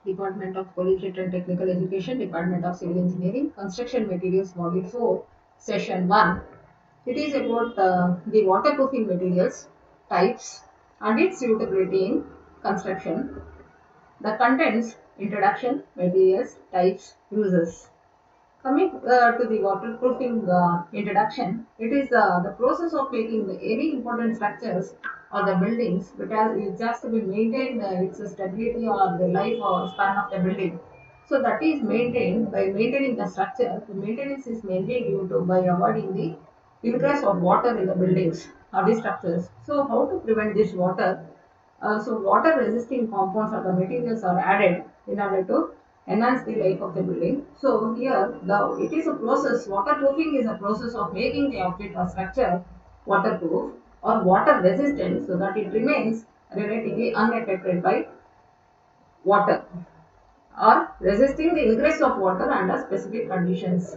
Department of Collegiate and Technical Education, Department of Civil Engineering, Construction Materials Module 4, Session 1. It is about the waterproofing materials, types, and its suitability in construction. The contents, introduction, materials, types, uses. Coming to the waterproofing introduction, it is the process of making any important structures or the buildings because it has to be maintained its stability or the life or span of the building. So that is maintained by maintaining the structure. The maintenance is mainly due to by avoiding the ingress of water in the buildings or the structures. So how to prevent this water? So water resisting compounds or the materials are added in order to enhance the life of the building. So here it is a process. Waterproofing is a process of making the object or structure waterproof or water resistant so that it remains relatively unaffected by water or resisting the ingress of water under specific conditions.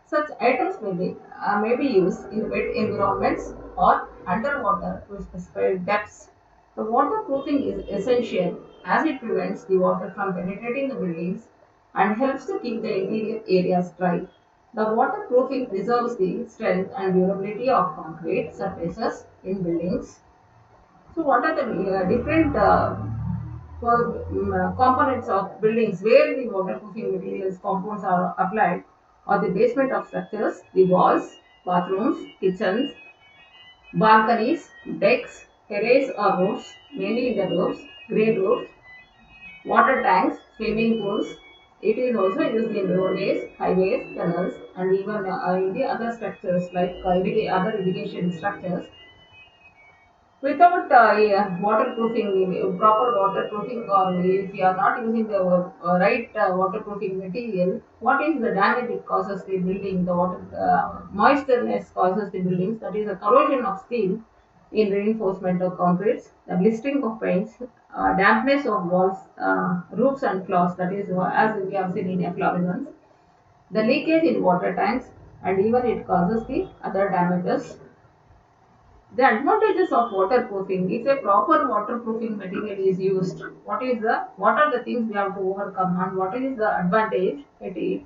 Such items may be used in wet environments or underwater to specified depths. The waterproofing is essential as it prevents the water from penetrating the buildings and helps to keep the interior areas dry. The waterproofing preserves the strength and durability of concrete surfaces in buildings. So, what are the different components of buildings where the waterproofing materials compounds are applied or the basement of structures, the walls, bathrooms, kitchens, balconies, decks, terrace or roofs, mainly in the roofs, green roofs, water tanks, swimming pools. It is also used in roadways, highways, tunnels, and even in the other structures like other irrigation structures. Without waterproofing, proper waterproofing, or if you are not using the right waterproofing material, what is the damage it causes the building? The water moistureness causes the buildings. That is the corrosion of steel in reinforcement of concretes, the blistering of paints, dampness of walls, roofs and floors. That is as we have seen in efflorescence. The leakage in water tanks, and even it causes the other damages. The advantages of waterproofing. If a proper waterproofing material is used, what are the things we have to overcome and what is the advantage? It is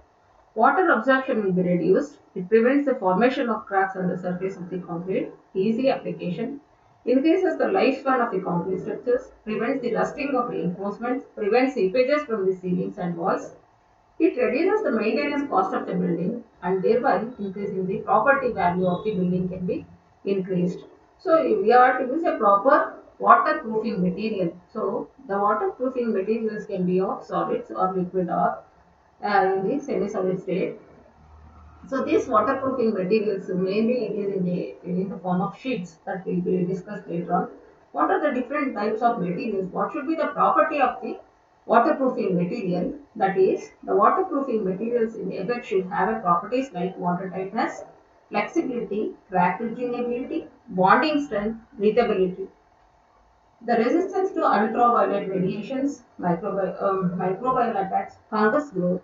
water absorption will be reduced. It prevents the formation of cracks on the surface of the concrete. Easy application. Increases the lifespan of the concrete structures. Prevents the rusting of reinforcements. Prevents seepages from the ceilings and walls. It reduces the maintenance cost of the building and thereby increasing the property value of the building can be increased. So we have to use a proper waterproofing material. So the waterproofing materials can be of solids or liquid or in the semi-solid state. So these waterproofing materials mainly it is in the form of sheets that will be discussed later on. What are the different types of materials? What should be the property of the waterproofing material? That is, the waterproofing materials in effect should have a properties like water tightness, flexibility, crack bridging ability, bonding strength, breathability. The resistance to ultraviolet radiations, microbial attacks, fungus growth,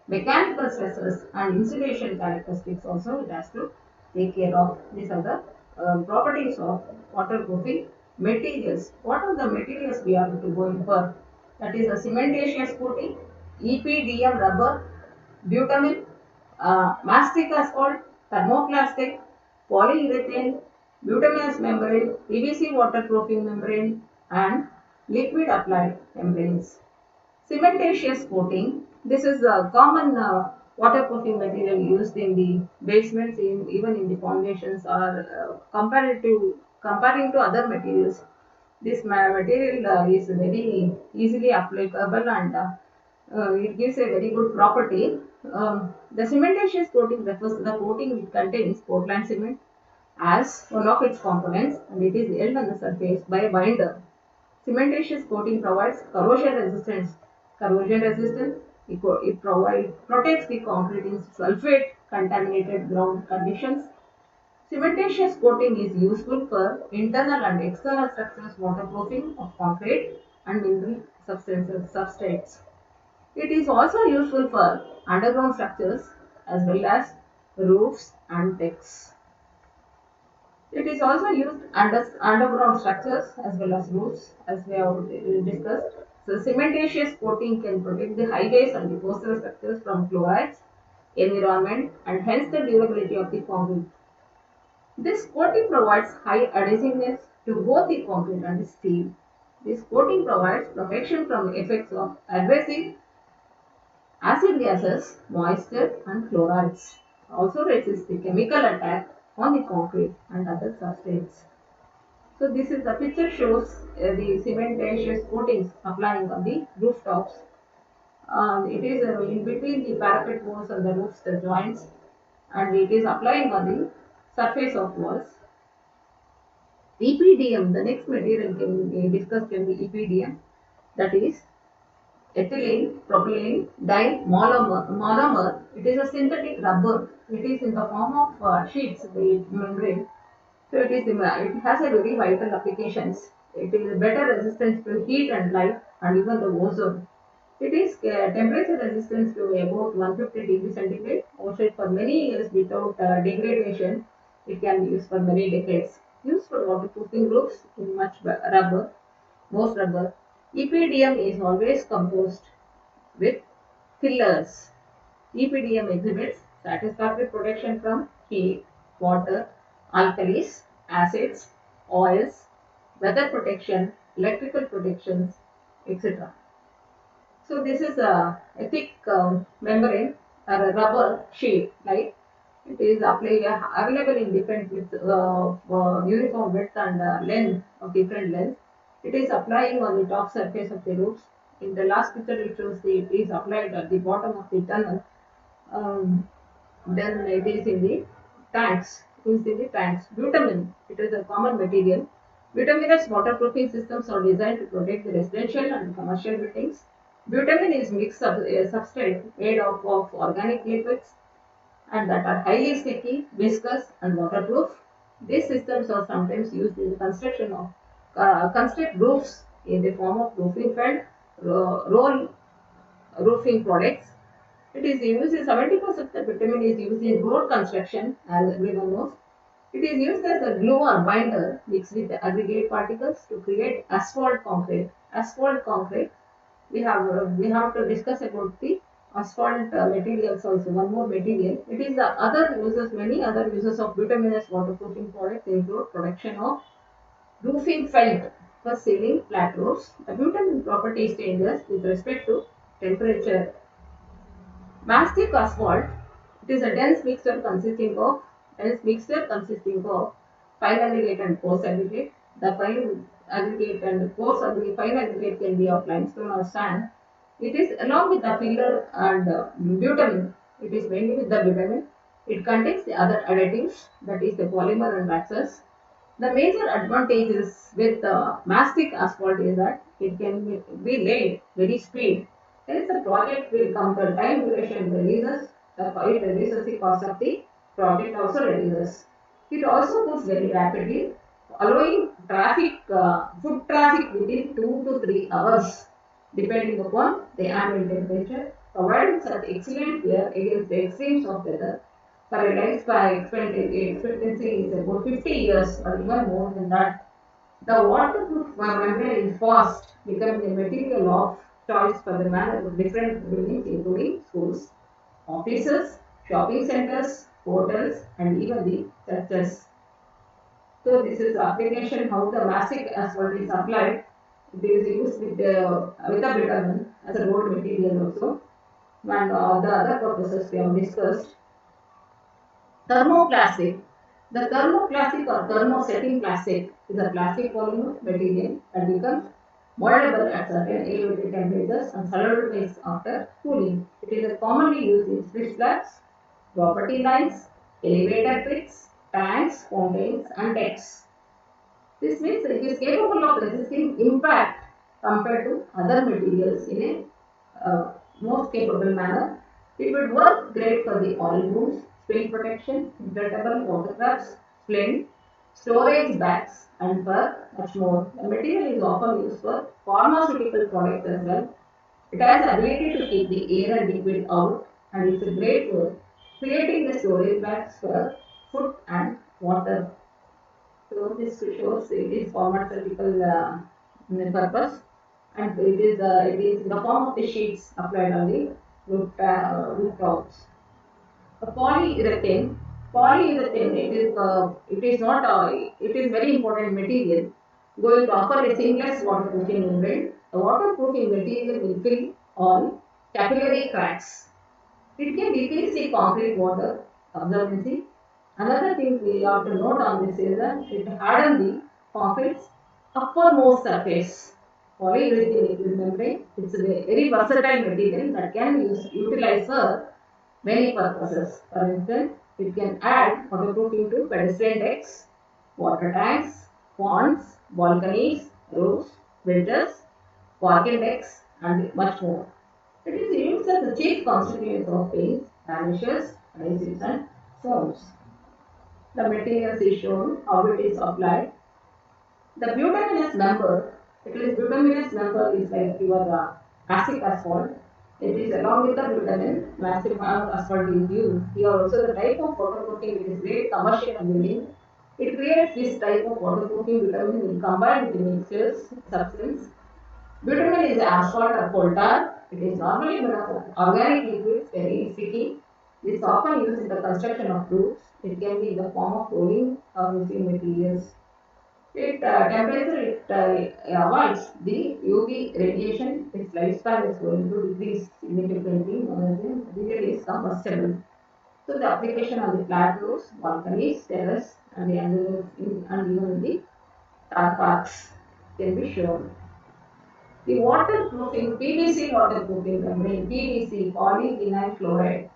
mechanical stresses, and insulation characteristics also it has to take care of. These are the properties of waterproofing materials. What are the materials we are to go in for? That is a cementitious coating, EPDM rubber, butadiene, mastic asphalt, thermoplastic, polyurethane, butaminous membrane, PVC waterproofing membrane, and liquid applied membranes. Cementitious coating. This is a common waterproofing material used in the basements, even in the foundations, or comparing to other materials. This material is very easily applicable and it gives a very good property. The cementitious coating refers to the coating which contains Portland cement as one of its components and it is held on the surface by a binder. Cementitious coating provides corrosion resistance. Corrosion resistance protects the concrete in sulfate contaminated ground conditions. Cementitious coating is useful for internal and external structures waterproofing of concrete and mineral substrates. It is also useful for underground structures as well as roofs and decks. It is also used underground structures as well as roofs as we have discussed. So cementitious coating can protect the highways and the coastal structures from chlorides, environment, and hence the durability of the concrete. This coating provides high adhesiveness to both the concrete and the steel. This coating provides protection from effects of abrasive acid gases, moisture, and chlorides. Also resists the chemical attack on the concrete and other substrates. So this is the picture shows the cementitious coatings applying on the rooftops. It is in between the parapet walls and the roofs, the joints, and it is applying on the surface of walls. EPDM, the next material can be discussed can be EPDM, that is ethylene propylene monomer. It is a synthetic rubber. It is in the form of sheets, the membrane. So it has a very vital applications. It is better resistance to heat and light and even the ozone. It is temperature resistance to about 150 degrees centigrade. Also for many years without degradation. It can be used for many decades. Used for waterproofing roofs in rubber, most rubber. EPDM is always composed with fillers. EPDM exhibits satisfactory protection from heat, water, alkalis, acids, oils, weather protection, electrical protections, etc. So this is a thick membrane or a rubber sheet, like it is available in different uniform width and length of different lengths. It is applying on the top surface of the roofs. In the last picture, it shows it is applied at the bottom of the tunnel. Um, then it is in the tanks. Used in the tanks. Butamin. It is a common material. Butaminous waterproofing systems are designed to protect the residential and commercial buildings. Butamin is substrate made up of organic liquids and that are highly sticky, viscous, and waterproof. These systems are sometimes used in the construction of construct roofs in the form of roofing felt, roll roofing products. It is used in 70% of the bitumen is used in road construction, as everyone knows. It is used as a glue or binder mixed with the aggregate particles to create asphalt concrete. Asphalt concrete. We have to discuss about the asphalt materials also. One more material. It is the other uses. Many other uses of bituminous waterproofing products include production of roofing felt for ceiling flat roofs. The bitumen properties changes with respect to temperature. Mastic asphalt. It is a dense mixture consisting of fine aggregate and coarse aggregate. The fine aggregate can be of limestone or sand. It is along with the filler and bitumen. It is mainly with the bitumen. It contains the other additives, that is the polymer and waxes. The major advantages with mastic asphalt is that it can be laid very speed. Hence, the project will come, the time duration reduces, it reduces the cost of the project also reduces. It also moves very rapidly, allowing foot traffic within 2 to 3 hours, depending upon the ambient temperature, providing such excellent wear against the extremes of weather for a expectancy is about 50 years or even more than that. The waterproof membrane is fast, becoming the material of choice for the manner of different buildings, including schools, offices, shopping centers, hotels, and even the churches. So this is the application how the mastic asphalt is applied. It is used with the bitumen as a road material also, and the other purposes we have discussed. Thermoplastic. The thermoplastic or thermosetting plastic is a plastic polymer material that becomes moldable at certain elevated temperatures and solidifies after cooling. It is commonly used in split slabs, property lines, elevator pits, tanks, fountains, and decks. This means it is capable of resisting impact compared to other materials in a most capable manner. It would work great for the oil booms, spill protection, inflatable watercrafts, splint, storage bags, and for much more. The material is often used for pharmaceutical products as well. It has the ability to keep the air and liquid out, and it's a great for creating the storage bags for food and water. So this shows it is pharmaceutical purpose. and it is in the form of the sheets applied on the roof tops. A polyurethane, it is not it is very important material going to offer a seamless waterproofing membrane. The waterproofing material will fill all capillary cracks. It can decrease the concrete water absorbency. Another thing we have to note on this is that it hardens the concrete's uppermost surface. Polyurethane liquid membrane, it's a very versatile material that can be utilized for many purposes. For instance, it can add waterproofing to pedestrian decks, water tanks, ponds, balconies, roofs, bridges, parking decks, and much more. It is used as the chief constituent of paints, varnishes, adhesives, and foams. The materials is shown, how it is applied. The bituminous member, bituminous member is like your acid asphalt. It is along with the bitumen, massive amount of asphalt is used. Here also the type of waterproofing it is great commercial and building. It creates this type of waterproofing bitumen will combine with the mixtures, substance. Bitumen is asphalt or coal tar. It is normally made of organic liquids, very sticky. It is often used in the construction of roofs. It can be in the form of rolling or roofing materials. It avoids the UV radiation. Its lifespan is going to decrease significantly. Material is combustible. So the application on the flat roofs, balconies, terrace, and the and even the car parks can be shown. The waterproofing PVC waterproofing membrane PVC polyvinyl chloride.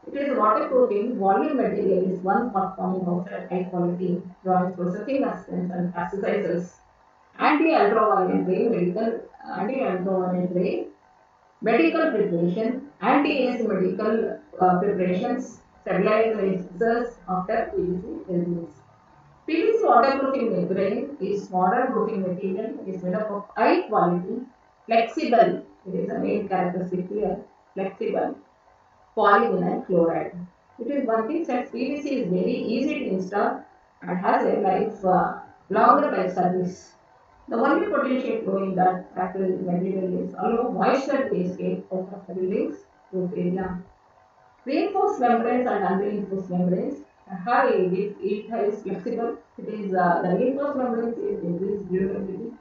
It is waterproofing volume material is one performing outside high quality drawing processing assistance and plasticizers. Anti-ultraviolet ray medical preparation, anti-asymmetrical preparations, stabilizers after PVC release. PVC waterproofing membrane is modern roofing material. It is made up of high quality, flexible. It is the main characteristic here. Flexible polyvinyl chloride. It is one thing that PVC is very easy to install and has a longer life service. The only potential flaw in that factory material is allow moisture to escape out of the building's roof area. Reinforced membranes and unreinforced membranes it is flexible. It is the reinforced membranes is increased durability.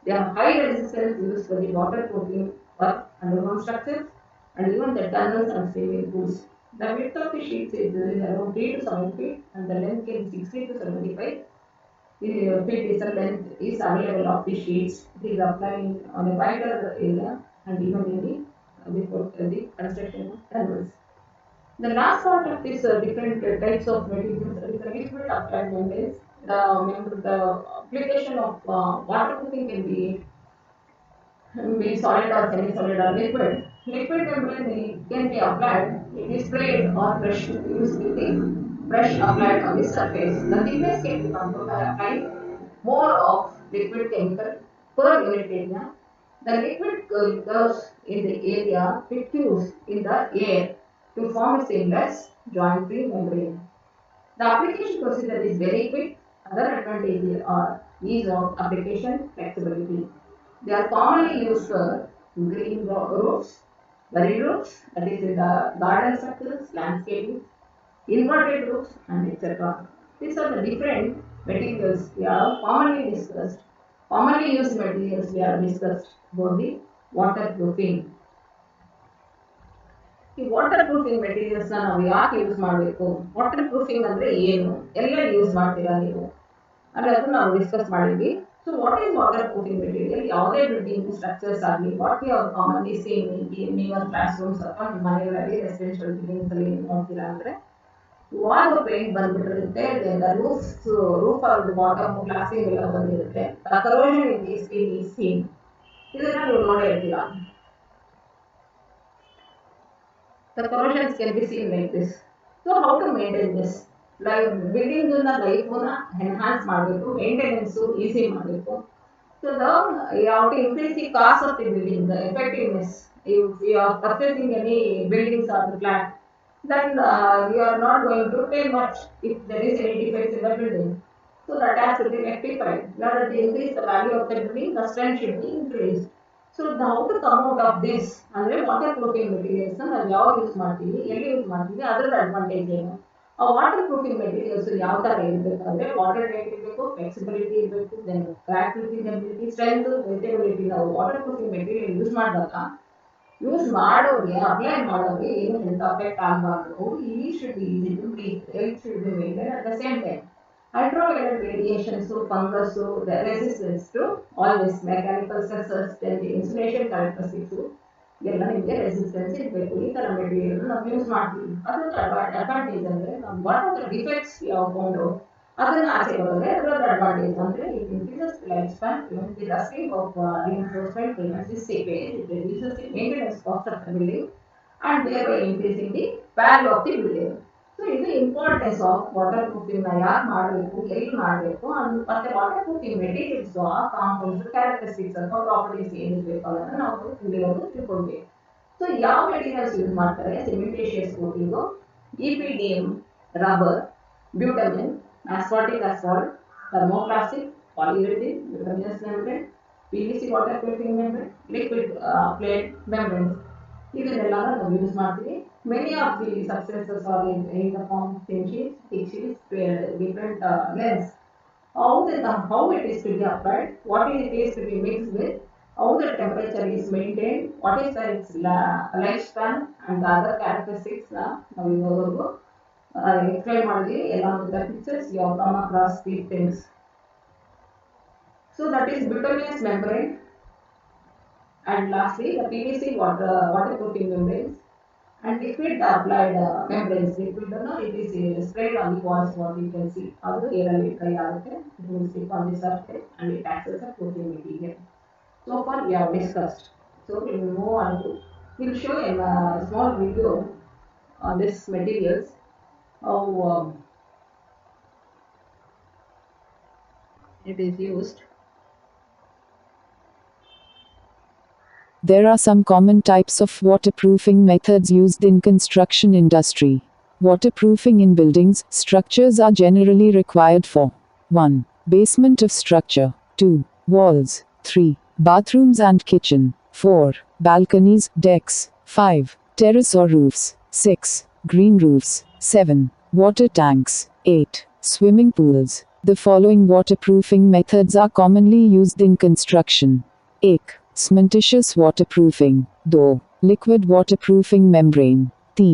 They have high resistance used for the waterproofing work underground structures and even the tunnels and swimming pools. The width of the sheets is around 3 to 7 feet and the length can be 60 to 75 feet is the length is available of the sheets. It is applied on a wider area and even in the construction of tunnels. The last part of this different types of materials is a little bit applied membranes. The application of waterproofing can be solid or semi-solid or liquid. Liquid membrane can be applied. It is sprayed or brushed used with the brush applied on the surface. The thickness can be controlled by applying more of liquid chemical per unit area. The liquid goes in the area diffuse in the air to form a seamless joint-free membrane. The application procedure is very quick. Other advantages are ease of application, flexibility. They are commonly used for green roofs, buried roofs, that is in the garden structures, landscaping, inverted roofs, and etc. These are the different materials we have commonly discussed. Commonly used materials we have discussed about the waterproofing. ಈ water proofing materials ನಾವು ಯಾಕೆ use ಮಾಡಬೇಕು, water proofing ಅಂದ್ರೆ ಏನು, ಎಲ್ಲೆಲ್ಲಿ use ಮಾಡ್ತೀರಾ ನೀವು ಅನ್ನೋದನ್ನ ನಾವು ಡಿಸ್ಕಸ್ ಮಾಡಿದ್ವಿ. So what is water proofing material? ಯಾವುದೇ ಬಿಲ್ಡಿಂಗ್ ಸ್ಟ್ರಕ್ಚರ್ಸ್ ಆಗಲಿ, what we are commonly same in your class rooms ಅಥವಾ ನಿಮ್ಮ ಮನೆಗಳಲ್ಲಿ ರೆಸಿಡೆನ್ಷಿಯಲ್ ಬಿಲ್ಡಿಂಗ್ಸ್ ಅಲ್ಲಿ ನೋಡ್ತೀರಾ ಅಂದ್ರೆ ವಾಲ್ ಪೇಂಟ್ ಬಂದ್ಬಿಟ್ಟಿರುತ್ತೆ, ರೂಫ್ ಅವ್ರದ್ದು ಬಾಟಮ್ ಗ್ಲಾಸಿಂಗ್ ಎಲ್ಲ ಬಂದಿರುತ್ತೆ. ಕರೋಷನ್ ಇನ್ ದಿ ಸೀನ್ ಇದನ್ನ ನೀವು ನೋಡೇ ಇರ್ತೀರಾ. The corrosions can be seen like this. So how to maintain this? Like buildings life enhance ಮಾಡಬೇಕು, maintenance easy ಮಾಡಬೇಕು. So you have to increase the cost of the building, the effectiveness. If you are purchasing any buildings or the flat, then you are not going to pay much if there is any defects in the building. So that has to be rectified. In order to increase the value of the building, the strength should be increased. So ನಾವು to come out of this ಅಂದರೆ water proofing ಮೆಟೀರಿಯಲ್ಸ್ನ ನಾವು ಯಾವಾಗ use ಮಾಡ್ತೀವಿ, ಎಲ್ಲಿ use ಮಾಡ್ತೀವಿ, ಅದರ advantage ಏನು. ಆ ವಾಟರ್ ಪ್ರೂಫಿಂಗ್ ಮೆಟೀರಿಯಲ್ಸ್ ಯಾವ ಥರ ಇರಬೇಕಂದ್ರೆ ವಾಟರ್ ಟೈಟ್ ಇರಬೇಕು, ಫ್ಲೆಕ್ಸಿಬಿಲಿಟಿ ಇರಬೇಕು, ದೆನ್ ಕ್ರ್ಯಾಕ್ ರಿಸಿನಬಿಲಿಟಿ, ಸ್ಟ್ರೆಂತ್, ವೆಜಿಟಬಿಲಿಟಿ. ನಾವು ವಾಟರ್ ಪ್ರೂಫಿಂಗ್ ಮೆಟೀರಿಯಲ್ ಯೂಸ್ ಮಾಡೋರಿಗೆ, ಅಪ್ಲೈ ಮಾಡೋರಿಗೆ ಏನು ಹೆಲ್ತ್ ಅಫೆಕ್ಟ್ ಆಗಬಾರ್ದು. ಈ should be easy to breathe, health should be maintain at the same time. Ultraviolet radiations to fungus to the resistance to all this mechanical sensors, then the insulation characteristics ಎಲ್ಲ ನಿಮಗೆ resistance ಇರಬೇಕು. ಈ ಥರ material ನಾವು use ಮಾಡ್ತೀವಿ. ಅದರ advantage ಅಂದರೆ ನಾವು ವಾಟ್ ಆರ್ ದ ಡಿಫೆಕ್ಟ್ಸ್ ಯಾವ ಕೊಂಡು ಅದನ್ನು ಆಚೆ ಬರೋದ್ರೆ ಅದರ ಅಡ್ವಾಂಟೇಜ್ ಅಂದರೆ it increases life span, prevents the rusting of reinforcement, prevents the seepage, it reduces the maintenance cost of the building and thereby increasing the value of the building. So ಇದು importance of water ಪ್ರೂಫಿಂಗ್ನ ಯಾರು ಮಾಡಬೇಕು, ಎಲ್ಲಿ ಮಾಡಬೇಕು, ಮತ್ತೆ water proofing materials, ಆ compounds characteristics ಅಥವಾ properties ಏನಿರಬೇಕು ಅದನ್ನು ನಾವು ತಿಳಿಯೋದು ತಿಳ್ಕೊಳ್ಬೇಕು. ಸೊ ಯಾವ ಮೆಟೀರಿಯಲ್ಸ್ ಯೂಸ್ ಮಾಡ್ತಾರೆ? Cementitious coating, EPDM, rubber, bitumen, asphalt, thermoplastic, polyurethane, bituminous membrane, PVC water proofing membrane, liquid plate membranes. ಇದನ್ನೆಲ್ಲ ನಾವು ಯೂಸ್ ಮಾಡ್ತೀವಿ. Many of the substances are in the form of thin sheets, thick sheets, different lengths. How it is to be applied, what it is to be mixed with, how the temperature is maintained, what is its lifespan, and the other characteristics ನಾವು ಇವಾಗವರೆಗೂ explain ಮಾಡಿದ್ವಿ. along with the pictures you have come across these things. So that is bituminous membrane, and lastly the PVC waterproofing membranes. And liquid applied membranes, liquid it is sprayed on the walls, what you can see. ಅದು ಏರಲ್ಲಿ dry ಆಗುತ್ತೆ, it will stick on the surface and it acts as a proofing material. So far we have discussed. So we will move on to, we will show in a small video on this materials how it is used. There are some common types of waterproofing methods used in construction industry. Waterproofing in buildings, structures are generally required for 1. Basement of structure, 2. Walls, 3. Bathrooms and kitchen, 4. Balconies, decks, 5. Terrace or roofs, 6. Green roofs, 7. Water tanks, 8. Swimming pools. The following waterproofing methods are commonly used in construction. 1. Cementitious waterproofing, 2. Liquid waterproofing membrane, 3.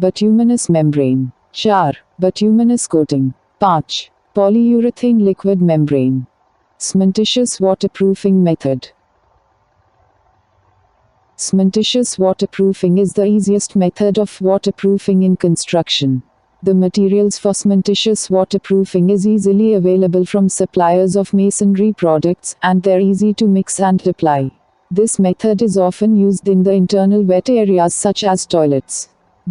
Bituminous membrane, 4. Bituminous coating, 5. Polyurethane liquid membrane. Cementitious waterproofing method. Cementitious waterproofing is the easiest method of waterproofing in construction. The materials for cementitious waterproofing is easily available from suppliers of masonry products, and they're easy to mix and apply. This method is often used in the internal wet areas such as toilets.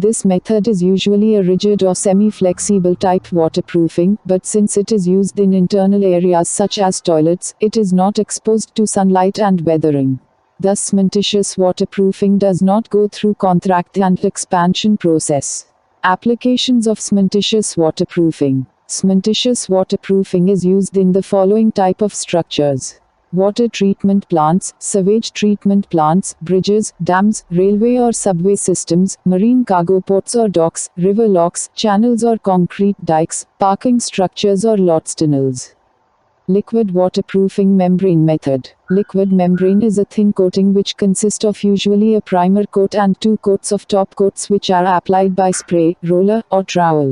This method is usually a rigid or semi-flexible type waterproofing, but since it is used in internal areas such as toilets, it is not exposed to sunlight and weathering. Thus cementitious waterproofing does not go through contract and expansion process. Applications of cementitious waterproofing. Cementitious waterproofing is used in the following type of structures: water treatment plants, sewage treatment plants, bridges, dams, railway or subway systems, marine cargo ports or docks, river locks, channels or concrete dikes, parking structures or lots tunnels. Liquid waterproofing membrane method. Liquid membrane is a thin coating which consists of usually a primer coat and 2 coats of top coats which are applied by spray, roller, or trowel.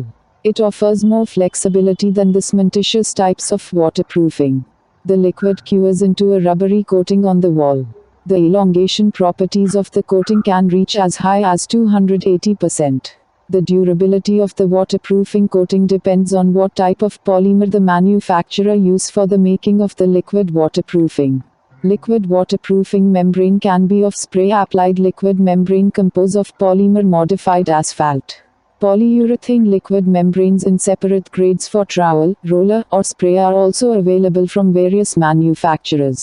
It offers more flexibility than the cementitious types of waterproofing. The liquid cures into a rubbery coating on the wall. The elongation properties of the coating can reach as high as 280%. The durability of the waterproofing coating depends on what type of polymer the manufacturer used for the making of the liquid waterproofing. Liquid waterproofing membrane can be of spray applied liquid membrane composed of polymer modified asphalt. Polyurethane liquid membranes in separate grades for trowel, roller, or spray are also available from various manufacturers.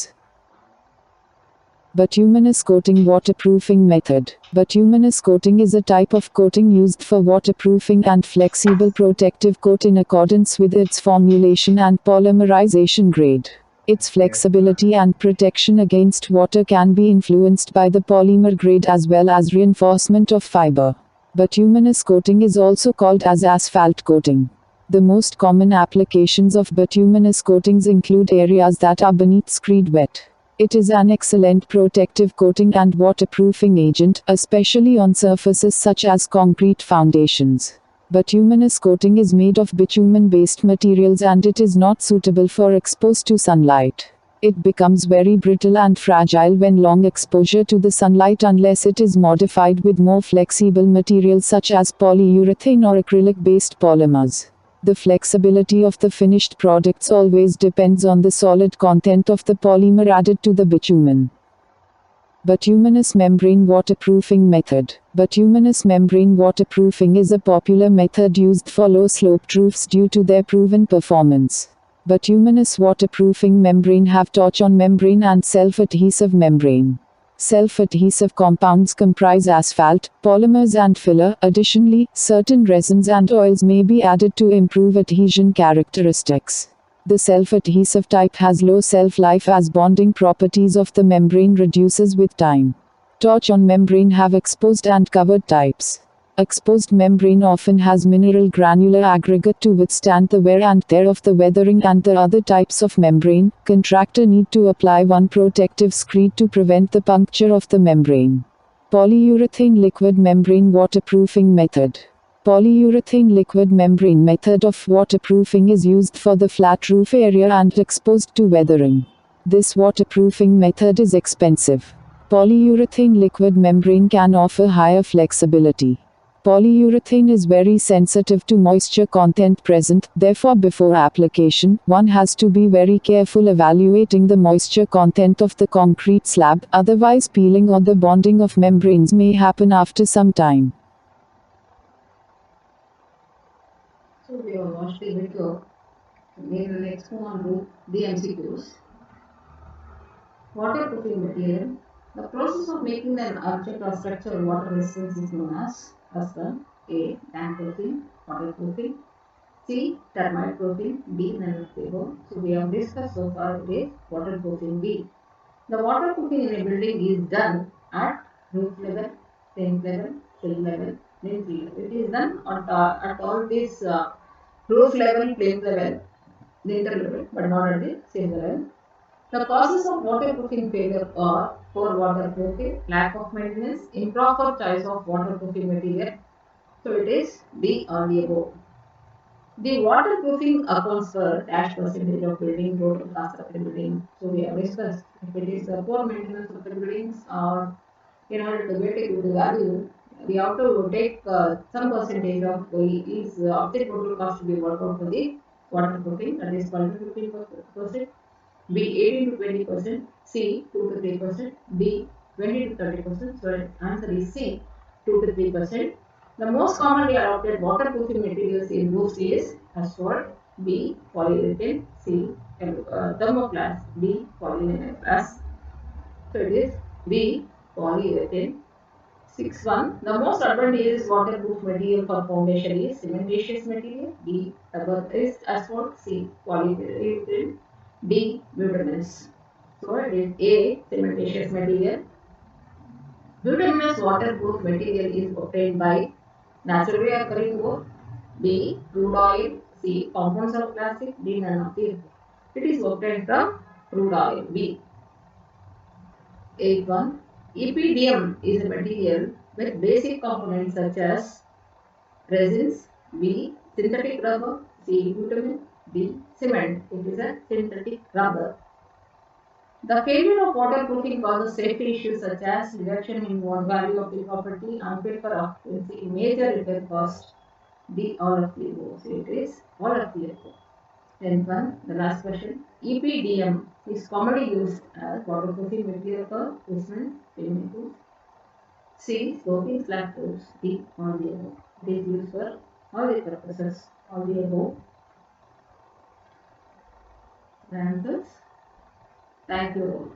Bituminous coating waterproofing method. Bituminous coating is a type of coating used for waterproofing and flexible protective coat in accordance with its formulation and polymerization grade. Its flexibility and protection against water can be influenced by the polymer grade as well as reinforcement of fiber. Bituminous coating is also called as asphalt coating. The most common applications of bituminous coatings include areas that are beneath screed wet. It is an excellent protective coating and waterproofing agent, especially on surfaces such as concrete foundations. Bituminous coating is made of bitumen-based materials and it is not suitable for exposed to sunlight. It becomes very brittle and fragile when long exposure to the sunlight unless it is modified with more flexible materials such as polyurethane or acrylic-based polymers. The flexibility of the finished products always depends on the solid content of the polymer added to the bitumen. Bituminous membrane waterproofing method. Bituminous membrane waterproofing is a popular method used for low-sloped roofs due to their proven performance. Bituminous waterproofing membrane have torch-on membrane and self-adhesive membrane. Self-adhesive compounds comprise asphalt, polymers and filler. Additionally, certain resins and oils may be added to improve adhesion characteristics. The self-adhesive type has low shelf-life as bonding properties of the membrane reduces with time. Torch-on membrane have exposed and covered types. Exposed membrane often has mineral granular aggregate to withstand the wear and tear of the weathering and the other types of membrane. Contractor need to apply one protective screed to prevent the puncture of the membrane. Polyurethane liquid membrane waterproofing method. Polyurethane liquid membrane method of waterproofing is used for the flat roof area and exposed to weathering. This waterproofing method is expensive. Polyurethane liquid membrane can offer higher flexibility. Polyurethane is very sensitive to moisture content present, therefore before application, one has to be very careful evaluating the moisture content of the concrete slab, otherwise peeling or the bonding of membranes may happen after some time. So we have watched the video. We will next move on to the MCQs. Waterproofing material. The process of making an object or structure water resistant is known as the A. Tank proofing, waterproofing, C. Termite proofing, D. Nanotable. So we have discussed so far with waterproofing B. The waterproofing in a building is done at roof level, tank level, cell level, then field level. It is done at all these roof level, plane level, lintel level, but not at the same level. The causes of waterproofing failure are poor waterproofing, lack of maintenance, improper choice of waterproofing material. So it is B on the above. The waterproofing accounts for dash percentage of building total cost of the building. So we have discussed if it is a poor maintenance of the buildings or in order to get a good value, we have to take some percentage of of the total cost to be worked out for the waterproofing, that is called 15%. B 18 to 20%, C 2 to 3%, D 20 to 30%. So answer is C 2 to 3%. The most commonly adopted waterproofing materials in roofs is asphalt, B polyurethane, C thermoplast, D polyurethane. So it is B polyurethane. 6.1. The most advantageous waterproof material for foundation is cementitious material, B rubber is asphalt, C polyurethane, D bituminous. So it is A cementitious material. Bituminous waterproof material is obtained by naturally occurring ore, B crude oil, C compounds of plastic, D none of the above. It is obtained from crude oil, B. 8.1. EPDM is a material with basic components such as resins, B synthetic rubber, C bitumen, D cement. It is a synthetic rubber. The failure of waterproofing causes safety issues such as reduction in value of the property, unfit for occupancy, major repair cost, D all of the above. So it is all of the above. Then one, the last question. EPDM is commonly used as waterproofing material for basement, pavement roofs. C. Sloping slab roofs. D. All the above. It is used for all the purposes. All the above. The answers. Thank you all.